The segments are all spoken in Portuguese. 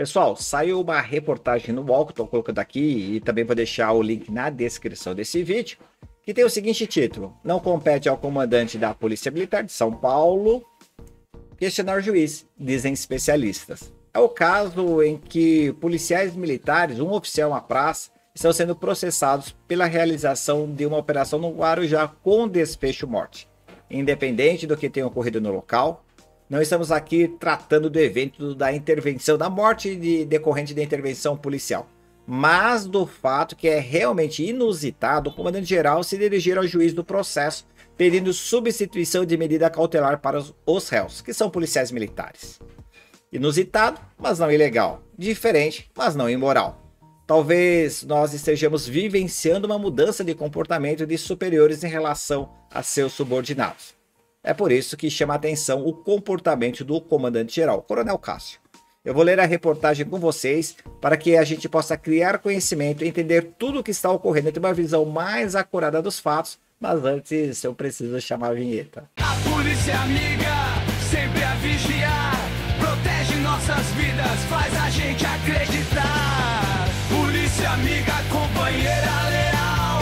Pessoal, saiu uma reportagem no UOL, que estou colocando aqui, e também vou deixar o link na descrição desse vídeo, que tem o seguinte título: não compete ao comandante da Polícia Militar de São Paulo questionar o juiz, dizem especialistas. É o caso em que policiais militares, um oficial e uma praça, estão sendo processados pela realização de uma operação no Guarujá com desfecho morte. Independente do que tenha ocorrido no local, não estamos aqui tratando do evento da intervenção, da morte decorrente da intervenção policial, mas do fato que é realmente inusitado o comandante-geral se dirigir ao juiz do processo pedindo substituição de medida cautelar para os réus, que são policiais militares. Inusitado, mas não ilegal. Diferente, mas não imoral. Talvez nós estejamos vivenciando uma mudança de comportamento de superiores em relação a seus subordinados. É por isso que chama a atenção o comportamento do comandante-geral, Coronel Cássio. Eu vou ler a reportagem com vocês para que a gente possa criar conhecimento e entender tudo o que está ocorrendo, ter uma visão mais acurada dos fatos, mas antes eu preciso chamar a vinheta. A polícia amiga, sempre a vigiar, protege nossas vidas, faz a gente acreditar. Polícia amiga, companheira leal,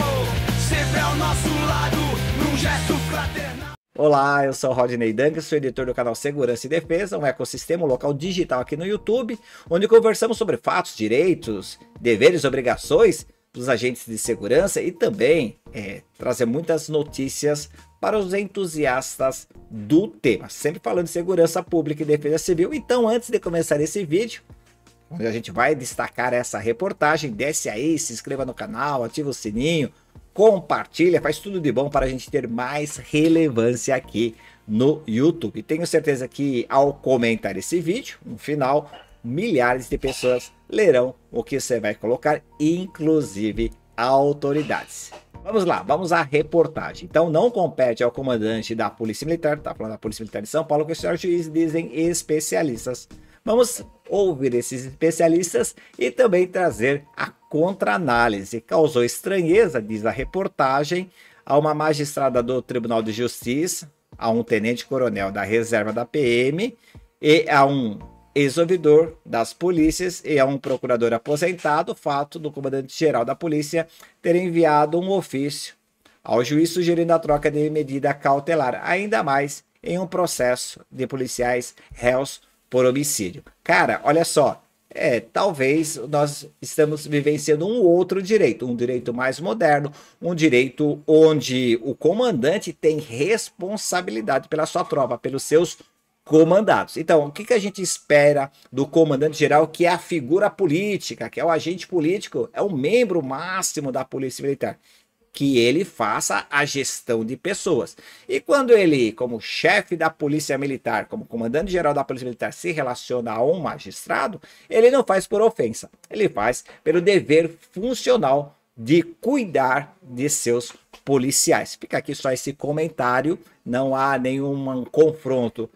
sempre ao nosso lado, num gesto fraternal. Olá, eu sou o Rodney Dantas, sou editor do canal Segurança e Defesa, um ecossistema, um local digital aqui no YouTube, onde conversamos sobre fatos, direitos, deveres e obrigações dos agentes de segurança e também trazer muitas notícias para os entusiastas do tema, sempre falando de segurança pública e defesa civil. Então, antes de começar esse vídeo, onde a gente vai destacar essa reportagem, desce aí, se inscreva no canal, ativa o sininho, compartilha, faz tudo de bom para a gente ter mais relevância aqui no YouTube. Tenho certeza que ao comentar esse vídeo, no final, milhares de pessoas lerão o que você vai colocar, inclusive autoridades. Vamos lá, vamos à reportagem. Então, não compete ao comandante da Polícia Militar, tá falando da Polícia Militar de São Paulo, questionar o juiz, dizem especialistas. Vamos ouvir esses especialistas e também trazer a contra-análise. Causou estranheza, diz a reportagem, a uma magistrada do Tribunal de Justiça, a um tenente-coronel da reserva da PM e a um ex-ouvidor das polícias e a um procurador aposentado, o fato do comandante-geral da polícia ter enviado um ofício ao juiz sugerindo a troca de medida cautelar, ainda mais em um processo de policiais réus por homicídio. Cara, olha só, talvez nós estamos vivenciando um outro direito, um direito mais moderno, um direito onde o comandante tem responsabilidade pela sua tropa, pelos seus comandados. Então, o que a gente espera do comandante-geral, que é a figura política, que é o agente político, é o membro máximo da Polícia Militar? Que ele faça a gestão de pessoas. E quando ele, como chefe da Polícia Militar, como comandante-geral da Polícia Militar, se relaciona a um magistrado, ele não faz por ofensa, ele faz pelo dever funcional de cuidar de seus policiais. Fica aqui só esse comentário, não há nenhum confronto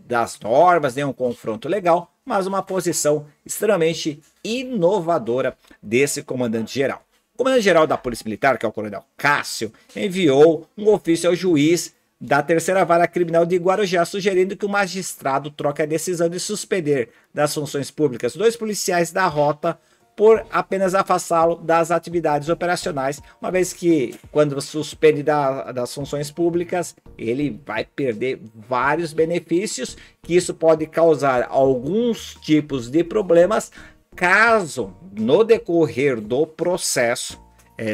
das normas, nenhum confronto legal, mas uma posição extremamente inovadora desse comandante-geral. O comandante-geral da Polícia Militar, que é o Coronel Cássio, enviou um ofício ao juiz da Terceira Vara Criminal de Guarujá, sugerindo que o magistrado troque a decisão de suspender das funções públicas 2 policiais da rota por apenas afastá-lo das atividades operacionais, uma vez que quando suspende das funções públicas, ele vai perder vários benefícios, que isso pode causar alguns tipos de problemas, caso no decorrer do processo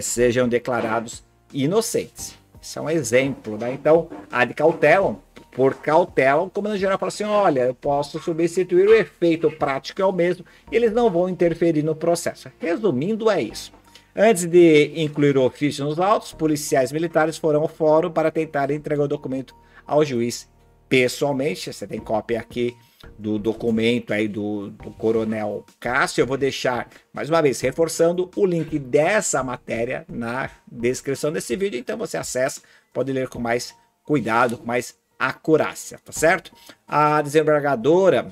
sejam declarados inocentes. Isso é um exemplo, né? Então, ad cautelam, por cautela, o comandante-geral fala assim: olha, eu posso substituir, o efeito prático é o mesmo, e eles não vão interferir no processo. Resumindo, é isso. Antes de incluir o ofício nos autos, policiais militares foram ao fórum para tentar entregar o documento ao juiz pessoalmente. Você tem cópia aqui do documento aí do Coronel Cássio. Eu vou deixar, mais uma vez, reforçando o link dessa matéria na descrição desse vídeo. Então você acessa, pode ler com mais cuidado, com mais acurácia, tá certo? A desembargadora,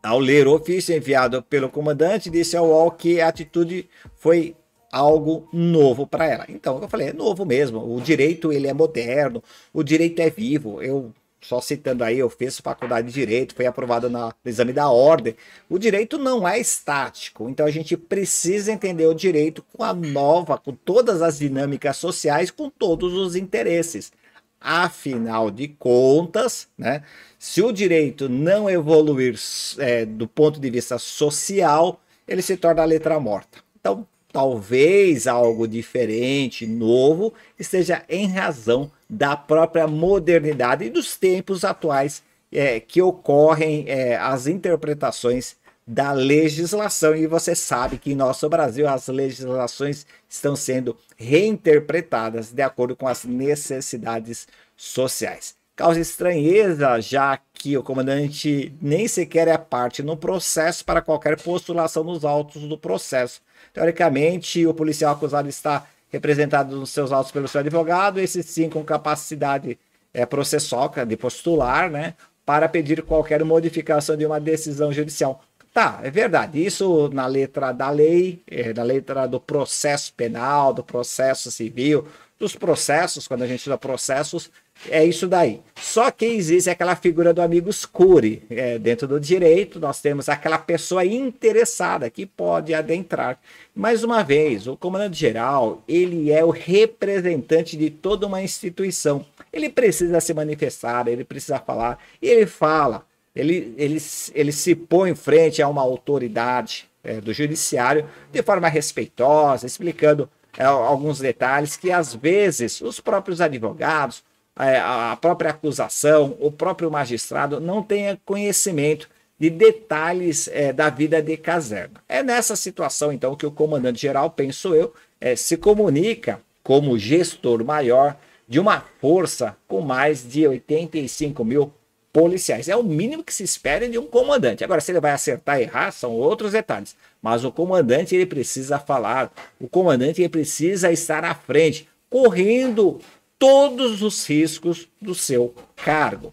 ao ler o ofício enviado pelo comandante, disse ao UOL que a atitude foi algo novo para ela. Então, eu falei, é novo mesmo. O direito, ele é moderno, o direito é vivo. Eu só citando aí, eu fiz faculdade de Direito, foi aprovado no exame da ordem. O direito não é estático, então a gente precisa entender o direito com todas as dinâmicas sociais, com todos os interesses. Afinal de contas, né, se o direito não evoluir do ponto de vista social, ele se torna a letra morta. Então, talvez algo diferente, novo, esteja em razão da própria modernidade e dos tempos atuais que ocorrem as interpretações da legislação. E você sabe que em nosso Brasil as legislações estão sendo reinterpretadas de acordo com as necessidades sociais. Causa estranheza, já que o comandante nem sequer é parte no processo para qualquer postulação nos autos do processo. Teoricamente, o policial acusado está representado nos seus autos pelo seu advogado, esse sim com capacidade processual de postular, né, para pedir qualquer modificação de uma decisão judicial. Tá, é verdade, isso na letra da lei, na letra do processo penal, do processo civil, dos processos, quando a gente usa processos, é isso daí. Só que existe aquela figura do amicus curiae. Dentro do direito, nós temos aquela pessoa interessada que pode adentrar. Mais uma vez, o comandante-geral, ele é o representante de toda uma instituição. Ele precisa se manifestar, ele precisa falar, e ele fala. Ele se põe em frente a uma autoridade do judiciário de forma respeitosa, explicando alguns detalhes que, às vezes, os próprios advogados, a própria acusação, o próprio magistrado não tenha conhecimento de detalhes da vida de caserna. É nessa situação, então, que o comandante-geral, penso eu, se comunica como gestor maior de uma força com mais de 85 mil policiais. É o mínimo que se espera de um comandante. Agora, se ele vai acertar e errar, são outros detalhes. Mas o comandante, ele precisa falar. O comandante, ele precisa estar à frente, correndo todos os riscos do seu cargo.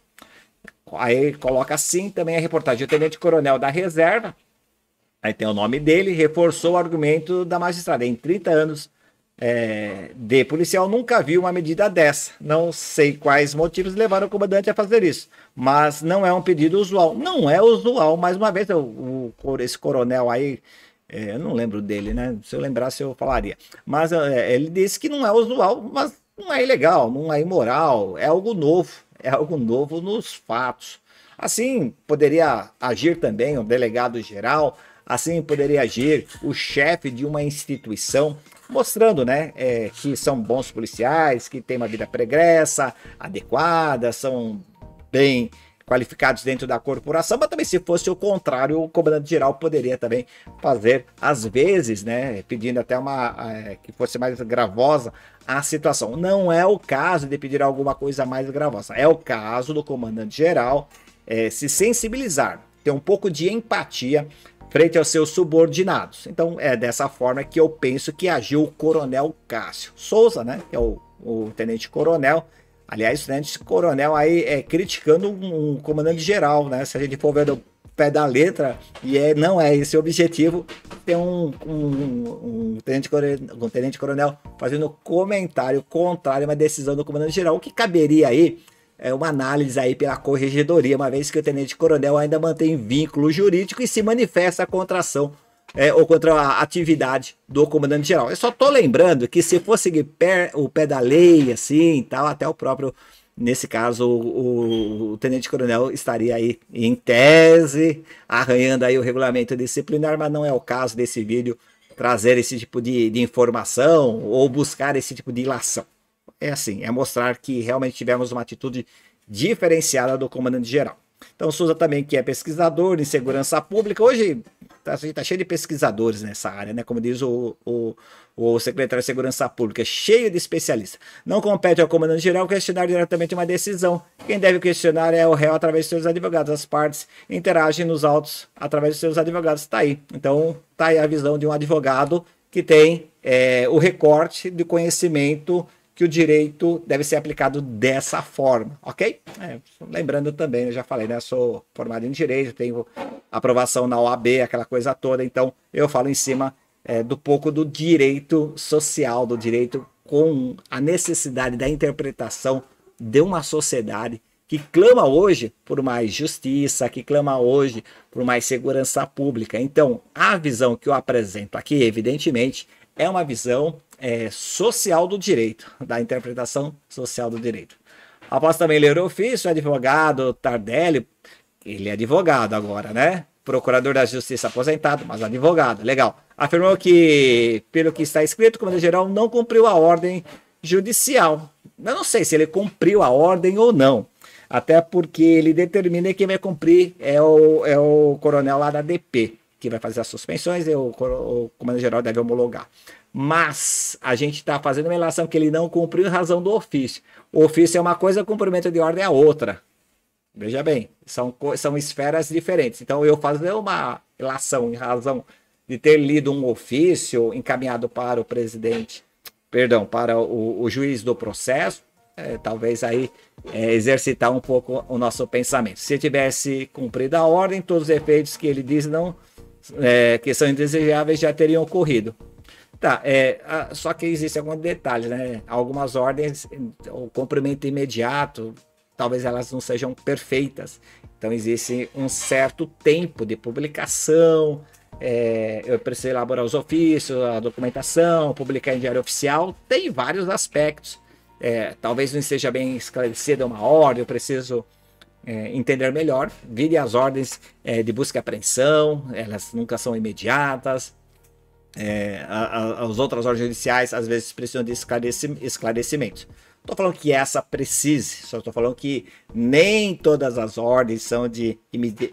Aí coloca assim também a reportagem. O tenente-coronel da reserva, aí tem o nome dele, reforçou o argumento da magistrada. Em 30 anos de policial, nunca vi uma medida dessa. Não sei quais motivos levaram o comandante a fazer isso, mas não é um pedido usual. Não é usual, mais uma vez, esse coronel aí, eu não lembro dele, né? Se eu lembrasse, eu falaria. Mas ele disse que não é usual, mas não é ilegal, não é imoral, é algo novo nos fatos. Assim poderia agir também o delegado geral, assim poderia agir o chefe de uma instituição, mostrando, né, que são bons policiais, que têm uma vida pregressa, adequada, são bem qualificados dentro da corporação, mas também se fosse o contrário, o comandante-geral poderia também fazer, às vezes, né, pedindo até que fosse mais gravosa a situação. Não é o caso de pedir alguma coisa mais gravosa, é o caso do comandante-geral se sensibilizar, ter um pouco de empatia frente aos seus subordinados. Então é dessa forma que eu penso que agiu o coronel Cássio Souza, né, que é o tenente-coronel. Aliás, o tenente-coronel aí criticando um comandante-geral, né? Se a gente for ver do pé da letra, e não é esse o objetivo, tem um tenente-coronel fazendo comentário contrário a uma decisão do comandante-geral, o que caberia aí uma análise aí pela corregedoria, uma vez que o tenente-coronel ainda mantém vínculo jurídico e se manifesta contra a ação ou contra a atividade do comandante-geral. Eu só tô lembrando que se for seguir o pé da lei, assim, tal, até o próprio, nesse caso, o tenente-coronel estaria aí, em tese, arranhando aí o regulamento disciplinar, mas não é o caso desse vídeo trazer esse tipo de informação ou buscar esse tipo de ilação. É assim, é mostrar que realmente tivemos uma atitude diferenciada do comandante-geral. Então, Souza também, que é pesquisador em segurança pública, hoje tá cheio de pesquisadores nessa área, né? Como diz o secretário de Segurança Pública, cheio de especialistas. Não compete ao comandante-geral questionar diretamente uma decisão. Quem deve questionar é o réu através de seus advogados. As partes interagem nos autos através de seus advogados. Tá aí. Então, tá aí a visão de um advogado que tem o recorte de conhecimento que o direito deve ser aplicado dessa forma, ok? Lembrando também, eu já falei, né? Sou formado em Direito, tenho aprovação na OAB, aquela coisa toda, então eu falo em cima do pouco do direito social, do direito com a necessidade da interpretação de uma sociedade que clama hoje por mais justiça, que clama hoje por mais segurança pública. Então, a visão que eu apresento aqui, evidentemente, é uma visão social do direito, da interpretação social do direito. Após também ler o ofício, o advogado Tardelli, ele é advogado agora, né? Procurador da Justiça aposentado, mas advogado, legal. Afirmou que, pelo que está escrito, o comandante-geral não cumpriu a ordem judicial. Eu não sei se ele cumpriu a ordem ou não, até porque ele determina que quem vai cumprir é o coronel lá da DP, que vai fazer as suspensões e o comandante-geral deve homologar. Mas a gente está fazendo uma relação que ele não cumpriu em razão do ofício. O ofício é uma coisa, o cumprimento de ordem é outra. Veja bem, são esferas diferentes. Então, eu fazer uma relação em razão de ter lido um ofício encaminhado para o presidente, perdão, para o juiz do processo, talvez aí exercitar um pouco o nosso pensamento. Se tivesse cumprido a ordem, todos os efeitos que ele diz que são indesejáveis já teriam ocorrido. Tá, só que existem alguns detalhes, né? Algumas ordens, o cumprimento imediato, talvez elas não sejam perfeitas. Então existe um certo tempo de publicação, eu preciso elaborar os ofícios, a documentação, publicar em diário oficial, tem vários aspectos. Talvez não esteja bem esclarecida uma ordem, eu preciso entender melhor. Vire as ordens de busca e apreensão, elas nunca são imediatas. As outras ordens judiciais às vezes precisam de esclarecimentos. Não estou falando que essa precise, só estou falando que nem todas as ordens são de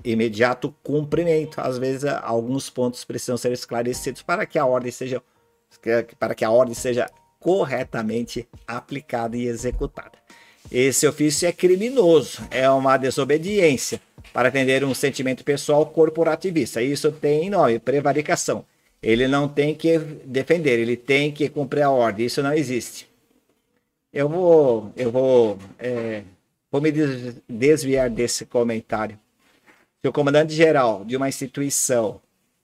imediato cumprimento. Às vezes alguns pontos precisam ser esclarecidos para que a ordem seja corretamente aplicada e executada. Esse ofício é criminoso, é uma desobediência para atender um sentimento pessoal corporativista. Isso tem nome, prevaricação. Ele não tem que defender, ele tem que cumprir a ordem. Isso não existe. Eu vou me desviar desse comentário. Se o comandante-geral de uma instituição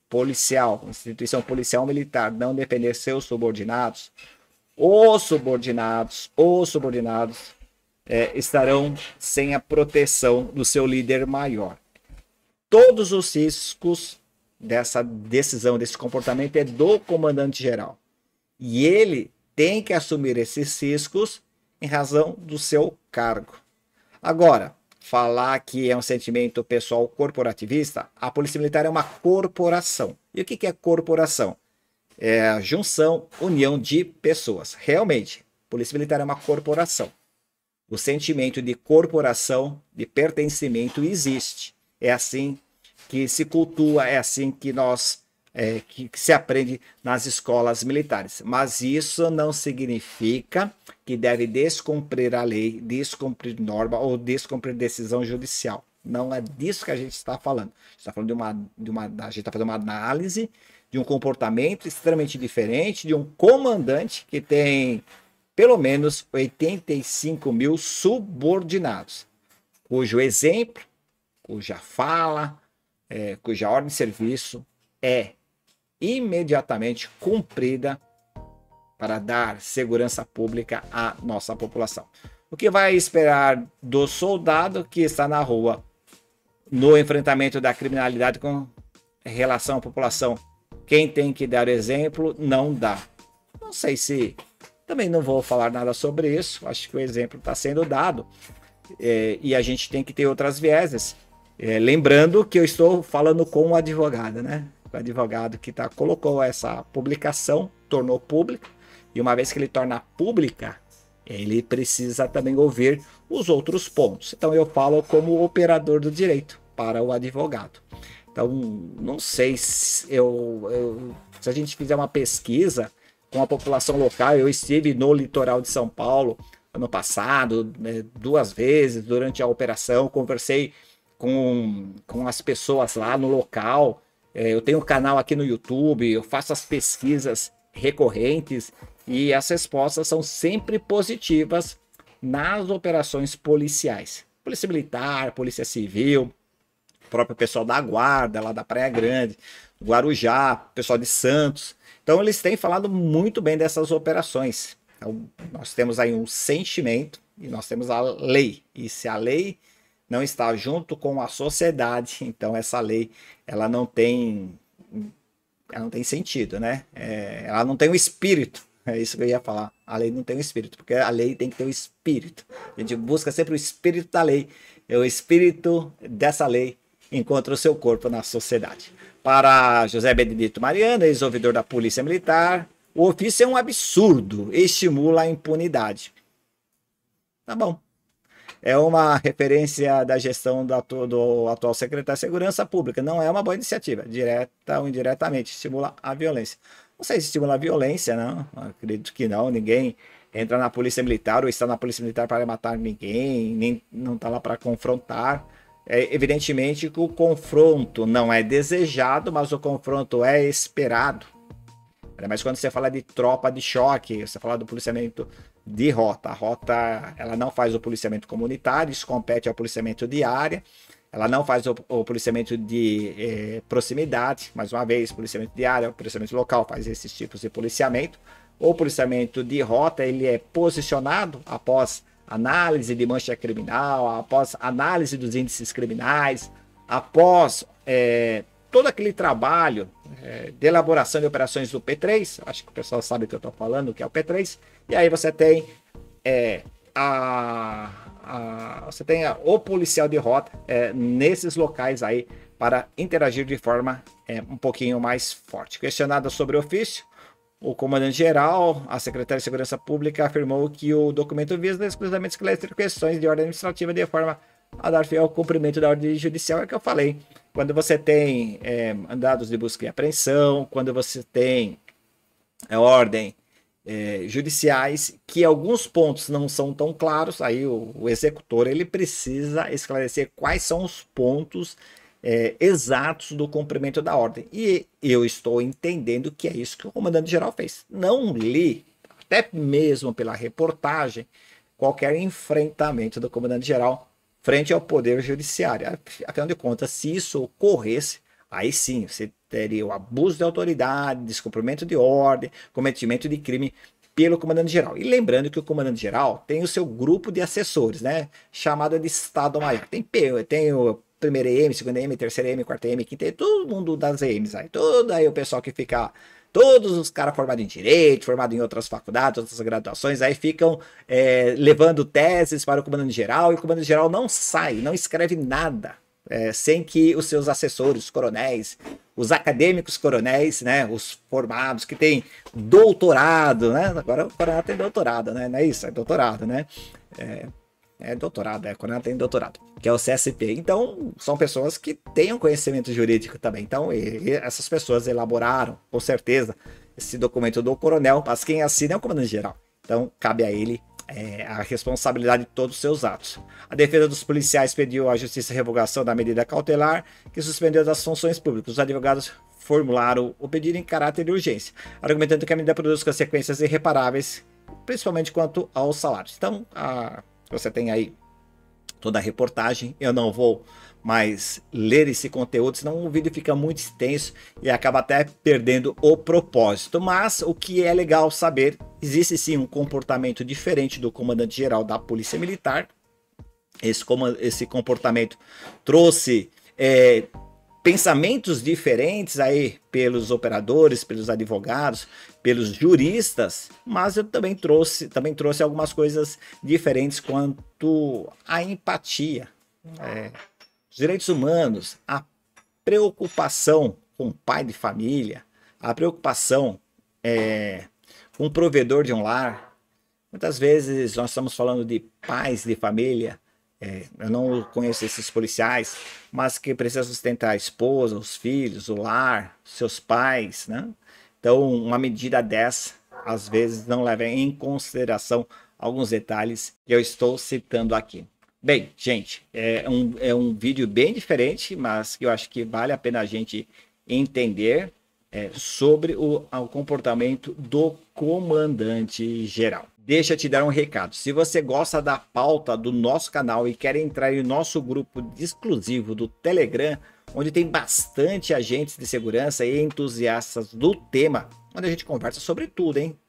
policial militar, não defender seus subordinados, os subordinados estarão sem a proteção do seu líder maior. Todos os riscos dessa decisão, desse comportamento é do comandante-geral. E ele tem que assumir esses riscos em razão do seu cargo. Agora, falar que é um sentimento pessoal corporativista, a Polícia Militar é uma corporação. E o que é corporação? É a junção, união de pessoas. Realmente, a Polícia Militar é uma corporação. O sentimento de corporação, de pertencimento existe. É assim que se cultua, é assim que que se aprende nas escolas militares. Mas isso não significa que deve descumprir a lei, descumprir norma ou descumprir decisão judicial. Não é disso que a gente está falando. A gente está falando a gente está fazendo uma análise de um comportamento extremamente diferente de um comandante que tem pelo menos 85 mil subordinados, cujo exemplo, cuja fala, cuja ordem de serviço é imediatamente cumprida para dar segurança pública à nossa população. O que vai esperar do soldado que está na rua no enfrentamento da criminalidade com relação à população? Quem tem que dar exemplo não dá. Não sei se... Também não vou falar nada sobre isso. Acho que o exemplo está sendo dado. E a gente tem que ter outras vieses. Lembrando que eu estou falando com o advogado, né? O advogado que colocou essa publicação, tornou pública. E uma vez que ele torna pública, ele precisa também ouvir os outros pontos. Então eu falo como operador do direito para o advogado. Então não sei se a gente fizer uma pesquisa com a população local. Eu estive no litoral de São Paulo ano passado, 2 vezes durante a operação, conversei com as pessoas lá no local. Eu tenho um canal aqui no YouTube, eu faço as pesquisas recorrentes e as respostas são sempre positivas nas operações policiais. Polícia Militar, Polícia Civil, próprio pessoal da Guarda, lá da Praia Grande, Guarujá, pessoal de Santos. Então eles têm falado muito bem dessas operações. Então, nós temos aí um sentimento e nós temos a lei. E se a lei não está junto com a sociedade, então essa lei ela não tem sentido, né? Ela não tem o espírito. É isso que eu ia falar. A lei não tem o espírito, porque a lei tem que ter o espírito. A gente busca sempre o espírito da lei. O espírito dessa lei encontra o seu corpo na sociedade. Para José Benedito Mariano, ex-ouvidor da Polícia Militar, o ofício é um absurdo, estimula a impunidade. Tá bom. É uma referência da gestão do atual secretário de Segurança Pública. Não é uma boa iniciativa, direta ou indiretamente, estimula a violência. Não sei se estimula a violência, não. Acredito que não. Ninguém entra na Polícia Militar ou está na Polícia Militar para matar ninguém, nem não está lá para confrontar. Evidentemente que o confronto não é desejado, mas o confronto é esperado. Mas quando você fala de tropa de choque, você fala do policiamento de rota. A rota ela não faz o policiamento comunitário, isso compete ao policiamento de área. Ela não faz o policiamento de proximidade, mais uma vez, policiamento de área, policiamento local faz esses tipos de policiamento. O policiamento de rota, ele é posicionado após análise de mancha criminal, após análise dos índices criminais, após todo aquele trabalho de elaboração de operações do P3, acho que o pessoal sabe o que eu estou falando, que é o P3, e aí você tem o policial de rota nesses locais aí para interagir de forma um pouquinho mais forte. Questionado sobre o ofício, o comandante-geral, a secretária de Segurança Pública, afirmou que o documento visa exclusivamente esclarecer questões de ordem administrativa de forma a dar fim ao cumprimento da ordem judicial. É que eu falei. Quando você tem mandados de busca e apreensão, quando você tem ordem judiciais, que alguns pontos não são tão claros, aí o executor ele precisa esclarecer quais são os pontos exatos do cumprimento da ordem. E eu estou entendendo que é isso que o comandante-geral fez. Não li, até mesmo pela reportagem, qualquer enfrentamento do comandante-geral frente ao Poder Judiciário. Afinal de contas, se isso ocorresse, aí sim, você teria o abuso de autoridade, descumprimento de ordem, cometimento de crime pelo comandante-geral. E lembrando que o comandante-geral tem o seu grupo de assessores, né? Chamado de Estado-Maior. Tem o primeira EM, segunda EM, terceira EM, quarta EM, quinta EM, todo mundo das EMs aí. Todo aí o pessoal que fica... Todos os caras formados em Direito, formados em outras faculdades, outras graduações, aí ficam levando teses para o comandante-geral, e o comandante-geral não sai, não escreve nada, sem que os seus assessores, os coronéis, os acadêmicos coronéis, né, os formados, que têm doutorado, né, agora o coronel tem doutorado, né, não é isso, é doutorado, né, doutorado, coronel tem doutorado, que é o CSP. Então, são pessoas que tenham conhecimento jurídico também. Então, essas pessoas elaboraram, com certeza, esse documento do coronel, mas quem assina é o comandante-geral. Então, cabe a ele a responsabilidade de todos os seus atos. A defesa dos policiais pediu à justiça a revogação da medida cautelar que suspendeu das funções públicas. Os advogados formularam o pedido em caráter de urgência, argumentando que a medida produz consequências irreparáveis, principalmente quanto aos salários. Então, você tem aí toda a reportagem. Eu não vou mais ler esse conteúdo, senão o vídeo fica muito extenso e acaba até perdendo o propósito. Mas o que é legal saber, existe sim um comportamento diferente do comandante-geral da Polícia Militar. Esse comportamento trouxe pensamentos diferentes aí pelos operadores, pelos advogados, pelos juristas, mas eu também trouxe algumas coisas diferentes quanto à empatia, os direitos humanos, a preocupação com o pai de família, a preocupação com o provedor de um lar. Muitas vezes nós estamos falando de pais de família, eu não conheço esses policiais, mas que precisam sustentar a esposa, os filhos, o lar, seus pais, né? Então, uma medida dessa, às vezes, não leva em consideração alguns detalhes que eu estou citando aqui. Bem, gente, é um vídeo bem diferente, mas que eu acho que vale a pena a gente entender sobre o comportamento do comandante-geral. Deixa eu te dar um recado. Se você gosta da pauta do nosso canal e quer entrar em nosso grupo exclusivo do Telegram, onde tem bastante agentes de segurança e entusiastas do tema, onde a gente conversa sobre tudo, hein?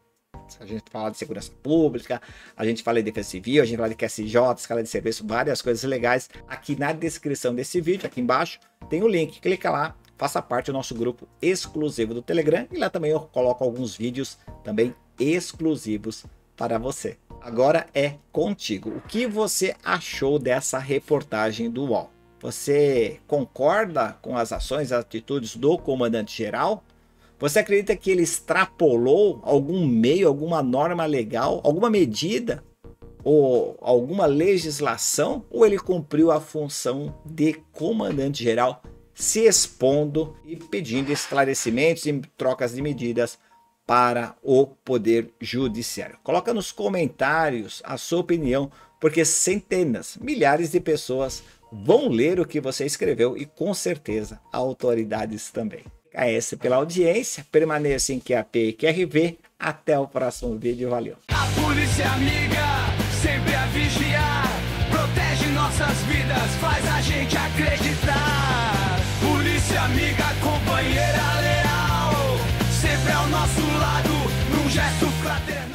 A gente fala de segurança pública, a gente fala de defesa civil, a gente fala de QSJ, escala de serviço, várias coisas legais. Aqui na descrição desse vídeo, aqui embaixo, tem o link. Clica lá, faça parte do nosso grupo exclusivo do Telegram. E lá também eu coloco alguns vídeos também exclusivos para você. Agora é contigo. O que você achou dessa reportagem do UOL? Você concorda com as ações e atitudes do comandante-geral? Você acredita que ele extrapolou algum meio, alguma norma legal, alguma medida ou alguma legislação? Ou ele cumpriu a função de comandante-geral, se expondo e pedindo esclarecimentos e trocas de medidas para o Poder Judiciário? Coloca nos comentários a sua opinião, porque centenas, milhares de pessoas vão ler o que você escreveu e com certeza autoridades também. AS pela audiência, permaneça em QAP e QRV. Até o próximo vídeo, valeu! A polícia amiga, sempre a vigiar, protege nossas vidas, faz a gente acreditar. Polícia amiga, companheira leal, sempre ao nosso lado, num gesto fraternal.